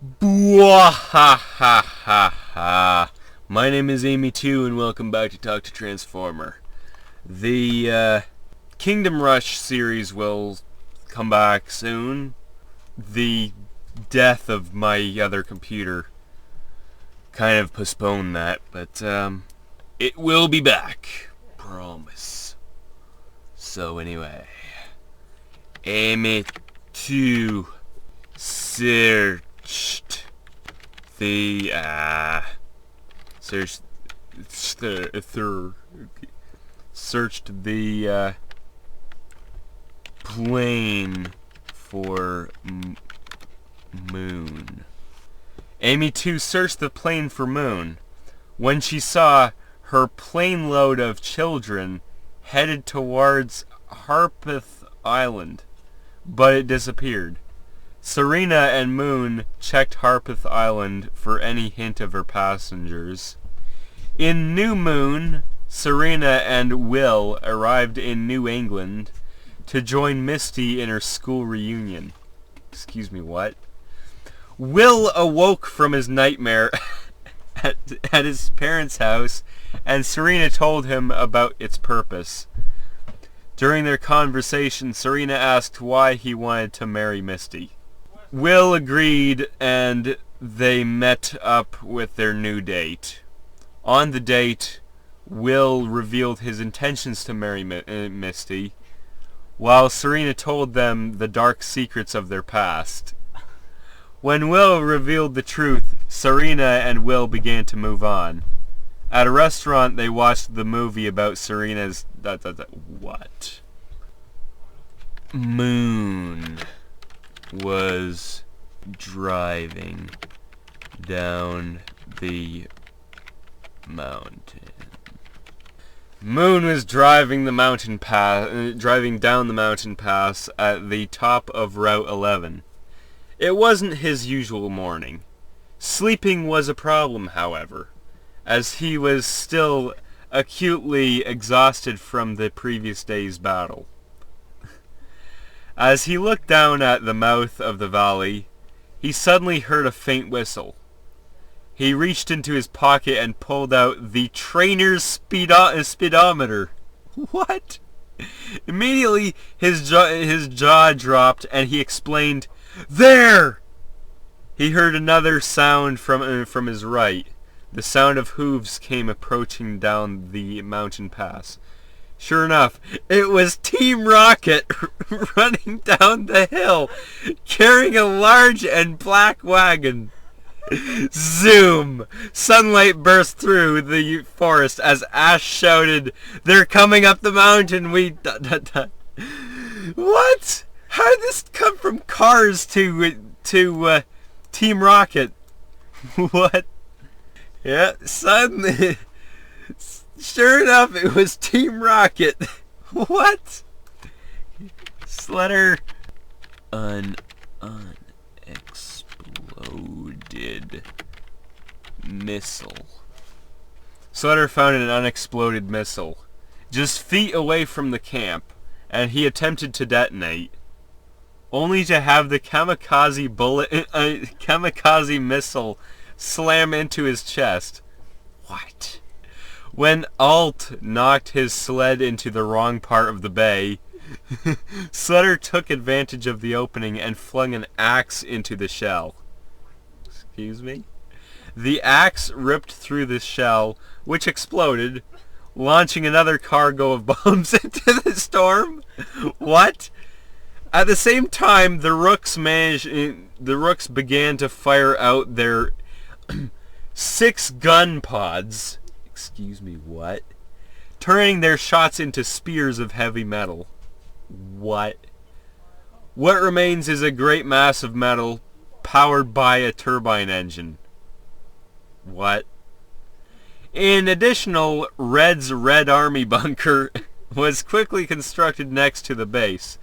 Bwahahaha. My name is Amy2 and welcome back to Talk to Transformer. The Kingdom Rush series will come back soon. The death of my other computer kind of postponed that, but it will be back. Promise. So anyway, Amy2 searched the searched the plane for Moon. Amy2 searched the plane for Moon when she saw her plane load of children headed towards Harpeth Island, but it disappeared. Serena and Moon checked Harpeth Island for any hint of her passengers. In New Moon, Serena and Will arrived in New England to join Misty in her school reunion. Excuse me, what? Will awoke from his nightmare at his parents' house, and Serena told him about its purpose. During their conversation, Serena asked why he wanted to marry Misty. Will agreed, and they met up with their new date. On the date, Will revealed his intentions to marry Misty, while Serena told them the dark secrets of their past. When Will revealed the truth, Serena and Will began to move on. At a restaurant, they watched the movie about Serena's... What? Moon was driving down the mountain. Moon was driving down the mountain pass at the top of Route 11. It wasn't his usual morning. Sleeping was a problem, however, as he was still acutely exhausted from the previous day's battle. As he looked down at the mouth of the valley, he suddenly heard a faint whistle. He reached into his pocket and pulled out the trainer's speedometer. What? Immediately, his jaw dropped, and he exclaimed, "There!" He heard another sound from his right. The sound of hooves came approaching down the mountain pass. Sure enough, it was Team Rocket running down the hill, carrying a large and black wagon. Zoom! Sunlight burst through the forest as Ash shouted, "They're coming up the mountain, we... What? How did this come from Cars to Team Rocket? What? Yeah, suddenly... Sure enough, it was Team Rocket. What? Slater... Unexploded missile. Slater found an unexploded missile just feet away from the camp, and he attempted to detonate, only to have the kamikaze missile slam into his chest. What? When Alt knocked his sled into the wrong part of the bay, Slater took advantage of the opening and flung an axe into the shell. Excuse me? The axe ripped through the shell, which exploded, launching another cargo of bombs into the storm. What? At the same time, the Rooks began to fire out their 6 gun pods. Excuse me, what? Turning their shots into spears of heavy metal. What? What remains is a great mass of metal powered by a turbine engine. What? An additional Red's Red Army bunker was quickly constructed next to the base,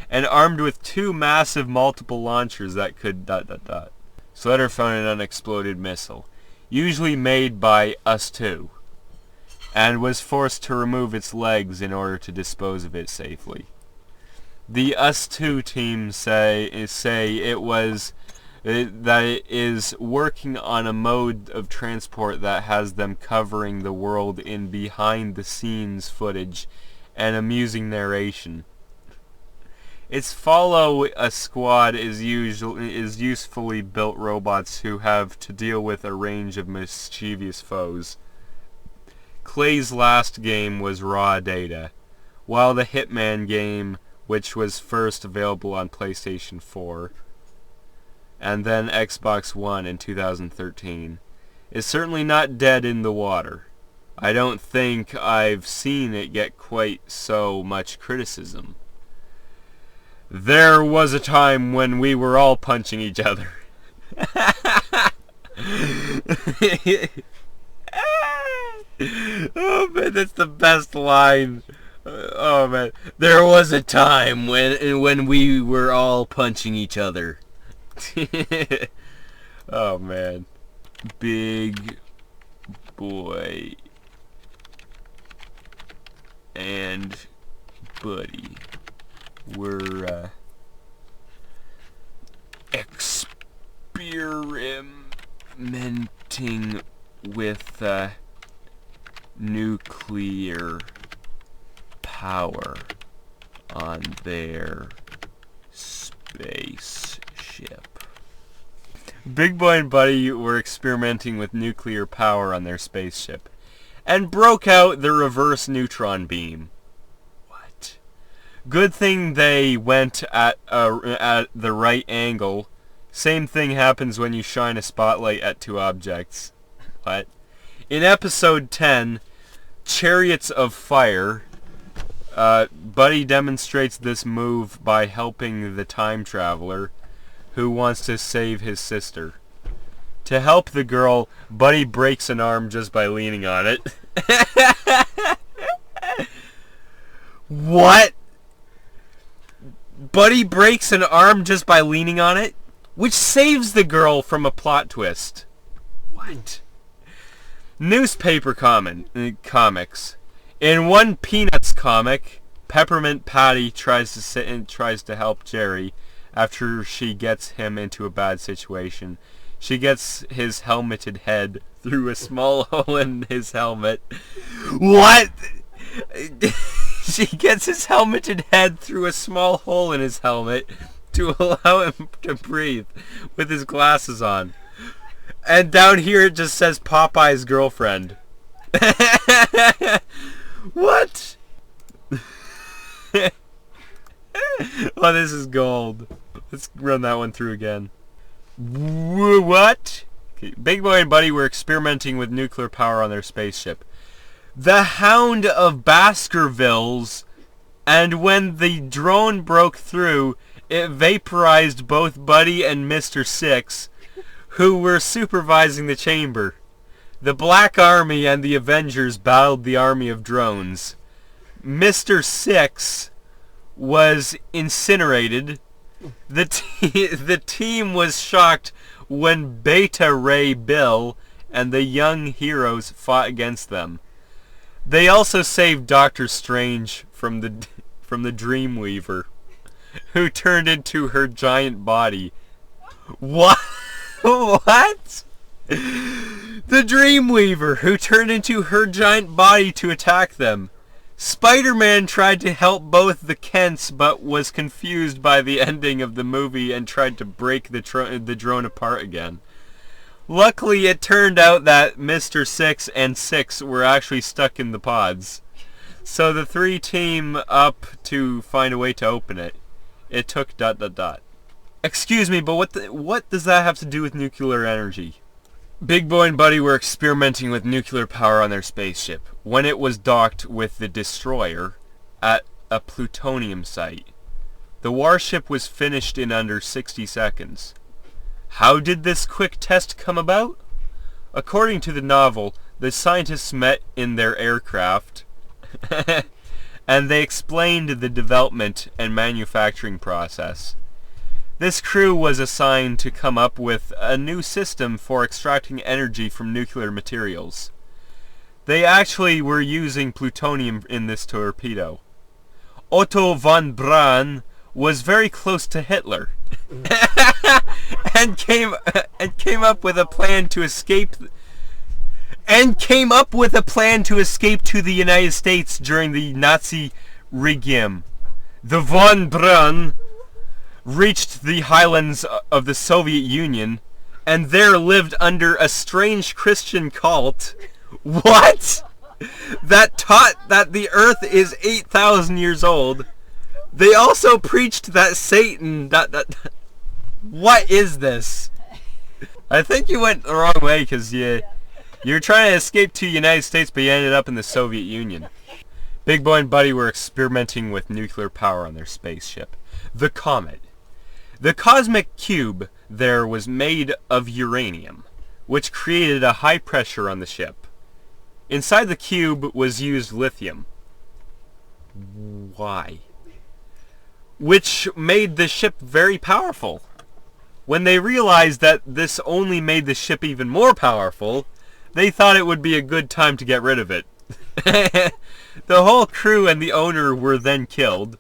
and armed with 2 massive multiple launchers that could... Slater found an unexploded missile, usually made by Us-2, and was forced to remove its legs in order to dispose of it safely. The Us-2 team say it was that it is working on a mode of transport that has them covering the world in behind-the-scenes footage and amusing narration. Its follow a squad is usefully built robots who have to deal with a range of mischievous foes. Clay's last game was Raw Data, while the Hitman game, which was first available on PlayStation 4 and then Xbox One in 2013, is certainly not dead in the water. I don't think I've seen it get quite so much criticism. There was a time when we were all punching each other. Oh man, that's the best line. Oh man, there was a time when we were all punching each other. Oh man, Big Boy and Buddy were experimenting with nuclear power on their spaceship. Big Boy and Buddy were experimenting with nuclear power on their spaceship and broke out the reverse neutron beam. What? Good thing they went at the right angle. Same thing happens when you shine a spotlight at two objects. What? In episode 10, Chariots of Fire, Buddy demonstrates this move by helping the time traveler who wants to save his sister. To help the girl, Buddy breaks an arm just by leaning on it. What? Buddy breaks an arm just by leaning on it? Which saves the girl from a plot twist. What? Newspaper comics. In one Peanuts comic, Peppermint Patty tries to help Jerry after she gets him into a bad situation. She gets his helmeted head through a small hole in his helmet. What? She gets his helmeted head through a small hole in his helmet to allow him to breathe with his glasses on. And down here it just says Popeye's girlfriend. What? Oh, this is gold. Let's run that one through again. What? Okay. Big Boy and Buddy were experimenting with nuclear power on their spaceship. The Hound of Baskervilles, and when the drone broke through, it vaporized both Buddy and Mr. Six, who were supervising the chamber. The Black Army and the Avengers battled the army of drones. Mr. Six was incinerated. The team was shocked when Beta Ray Bill and the young heroes fought against them. They also saved Doctor Strange from the Dreamweaver, who turned into her giant body. What? What? The Dreamweaver, who turned into her giant body to attack them. Spider-Man tried to help both the Kents, but was confused by the ending of the movie and tried to break the drone apart again. Luckily, it turned out that Mr. Six and Six were actually stuck in the pods. So the three team up to find a way to open it. It took ... Excuse me, but what does that have to do with nuclear energy? Big Boy and Buddy were experimenting with nuclear power on their spaceship when it was docked with the destroyer at a plutonium site. The warship was finished in under 60 seconds. How did this quick test come about? According to the novel, the scientists met in their aircraft and they explained the development and manufacturing process. This crew was assigned to come up with a new system for extracting energy from nuclear materials. They actually were using plutonium in this torpedo. Otto von Braun was very close to Hitler. and came up with a plan to escape to the United States during the Nazi regime. The von Braun reached the highlands of the Soviet Union and there lived under a strange Christian cult. What? That taught that the earth is 8,000 years old. They also preached that Satan... What is this? I think you went the wrong way because you were trying to escape to the United States, but you ended up in the Soviet Union. Big Boy and Buddy were experimenting with nuclear power on their spaceship. The Comet. The cosmic cube there was made of uranium, which created a high pressure on the ship. Inside the cube was used lithium. Why? Which made the ship very powerful. When they realized that this only made the ship even more powerful, they thought it would be a good time to get rid of it. The whole crew and the owner were then killed,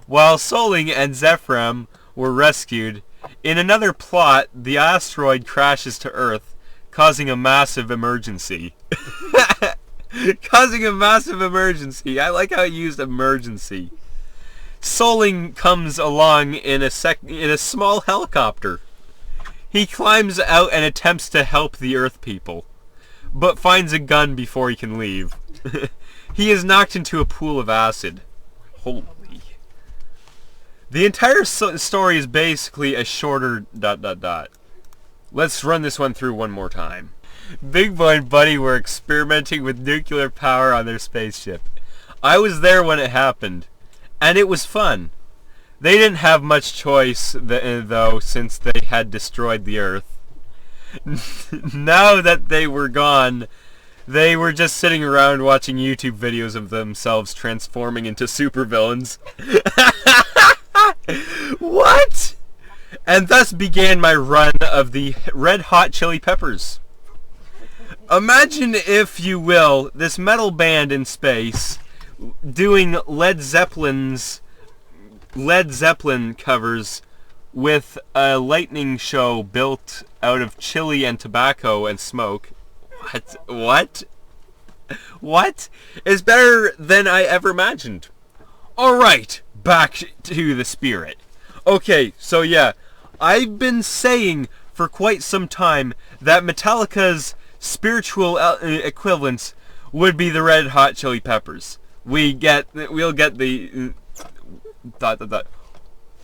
while Soling and Zephram were rescued. In another plot, the asteroid crashes to Earth, causing a massive emergency. Causing a massive emergency. I like how he used emergency. Soling comes along in a small helicopter. He climbs out and attempts to help the Earth people, but finds a gun before he can leave. He is knocked into a pool of acid. Holy. The entire story is basically a shorter ... Let's run this one through one more time. Big Boy and Buddy were experimenting with nuclear power on their spaceship. I was there when it happened, and it was fun. They didn't have much choice, though, since they had destroyed the Earth. Now that they were gone, they were just sitting around watching YouTube videos of themselves transforming into supervillains. What? And thus began my run of the Red Hot Chili Peppers. Imagine, if you will, this metal band in space doing Led Zeppelin covers with a lightning show built out of chili and tobacco and smoke. What? What? It's better than I ever imagined. Alright, back to the spirit. Okay, so yeah, I've been saying for quite some time that Metallica's spiritual equivalents would be the Red Hot Chili Peppers. We'll get the...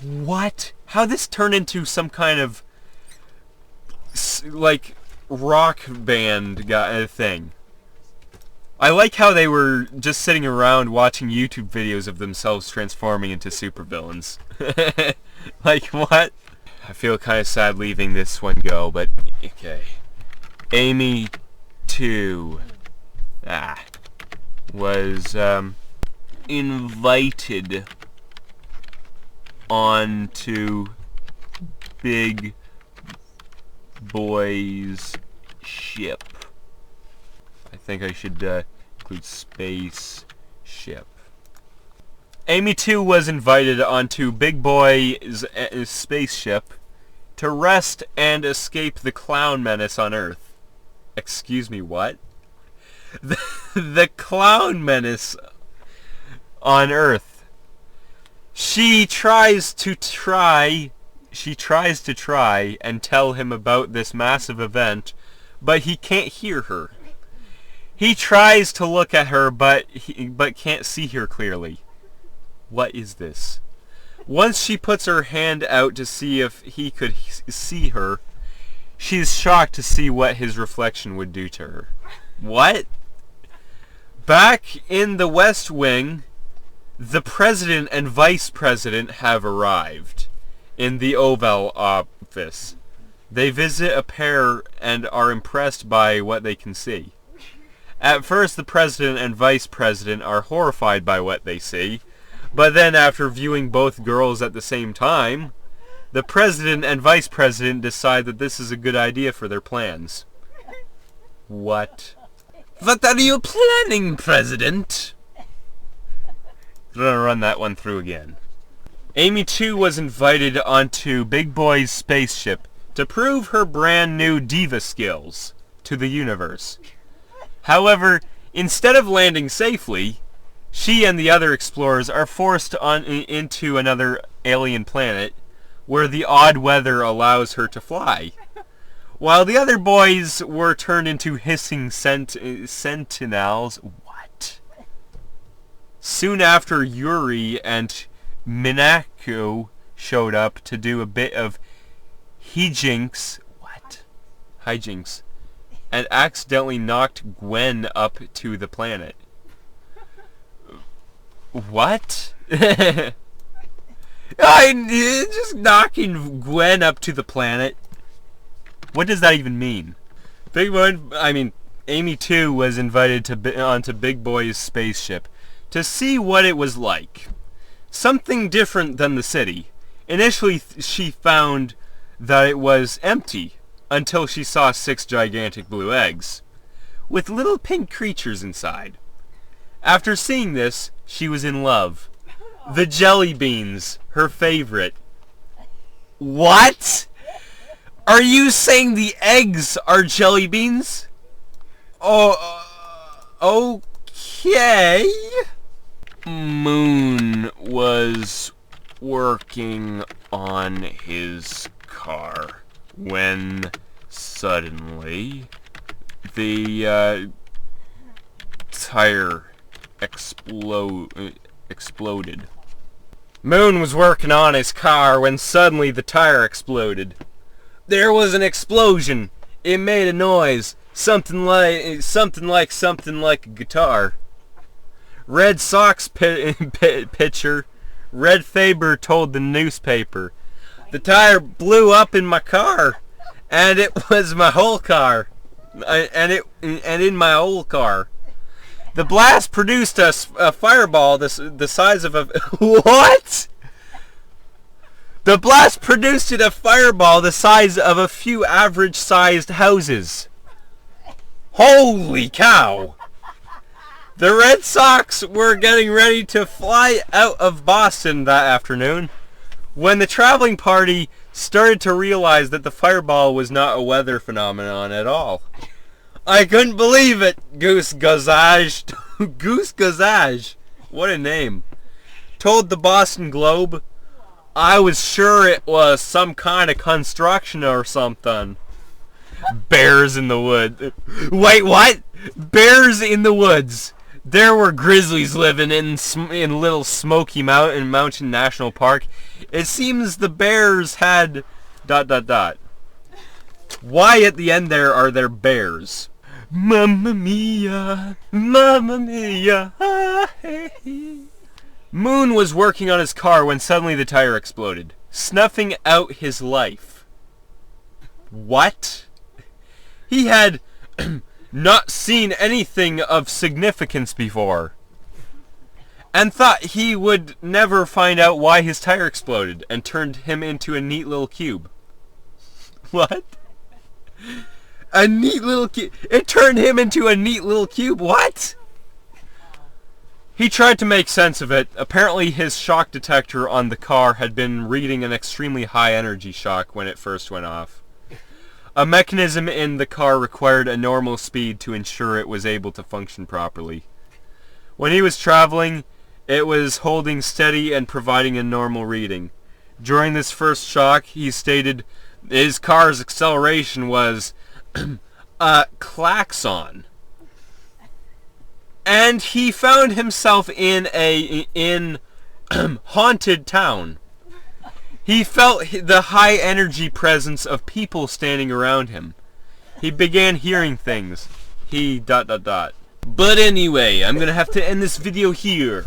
What? How this turned into some kind of like rock band thing. I like how they were just sitting around watching YouTube videos of themselves transforming into supervillains. Like, what? I feel kind of sad leaving this one go, but okay. Amy 2 was invited onto Big Boy's ship. I think I should include space ship. Amy 2 was invited onto Big Boy's spaceship to rest and escape the clown menace on Earth. Excuse me, what? The clown menace on Earth. She tries to try and tell him about this massive event, but he can't hear her. He tries to look at her, but can't see her clearly. What is this? Once she puts her hand out to see if he could see her, she's shocked to see what his reflection would do to her. What? Back in the West Wing, the president and vice president have arrived in the Oval Office. They visit a pair and are impressed by what they can see. At first, the president and vice president are horrified by what they see, but then after viewing both girls at the same time, the president and vice president decide that this is a good idea for their plans. What? What are you planning, President? I'm gonna run that one through again. Amy too was invited onto Big Boy's spaceship to prove her brand new diva skills to the universe. However, instead of landing safely, she and the other explorers are forced into another alien planet where the odd weather allows her to fly, while the other boys were turned into hissing sentinels. What? Soon after, Yuri and Minako showed up to do a bit of hijinks. What? Hijinks. And accidentally knocked Gwen up to the planet. What? Just knocking Gwen up to the planet. What does that even mean? Amy too was invited onto Big Boy's spaceship to see what it was like. Something different than the city. Initially, she found that it was empty until she saw 6 gigantic blue eggs with little pink creatures inside. After seeing this, she was in love. The jelly beans, her favorite. What? Are you saying the eggs are jelly beans? Oh, okay. Moon was working on his car when suddenly the tire exploded. Moon was working on his car when suddenly the tire exploded. There was an explosion. It made a noise, something like a guitar. Red Sox pitcher Red Faber told the newspaper, "The tire blew up in my car, and it was my whole car, and in my old car. The blast produced a fireball the size of a..." What? The blast produced a fireball the size of a few average-sized houses. Holy cow! The Red Sox were getting ready to fly out of Boston that afternoon when the traveling party started to realize that the fireball was not a weather phenomenon at all. I couldn't believe it, Goose Gazage. Goose Gazage, what a name, told the Boston Globe. I was sure it was some kind of construction or something. Bears in the woods. Wait, what? Bears in the woods. There were grizzlies living in Little Smoky Mountain National Park. It seems the bears had... ... Why at the end there are there bears? Mamma mia, mamma mia. Moon was working on his car when suddenly the tire exploded, snuffing out his life. What? He had not seen anything of significance before, and thought he would never find out why his tire exploded and turned him into a neat little cube. What? A neat little cube? It turned him into a neat little cube? What? He tried to make sense of it. Apparently his shock detector on the car had been reading an extremely high energy shock when it first went off. A mechanism in the car required a normal speed to ensure it was able to function properly. When he was traveling, it was holding steady and providing a normal reading. During this first shock, he stated his car's acceleration was a klaxon. And he found himself in a haunted town. He felt the high energy presence of people standing around him. He began hearing things. But anyway, I'm gonna have to end this video here.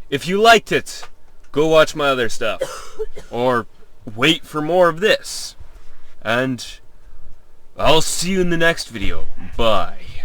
If you liked it, go watch my other stuff. Or wait for more of this. And I'll see you in the next video. Bye.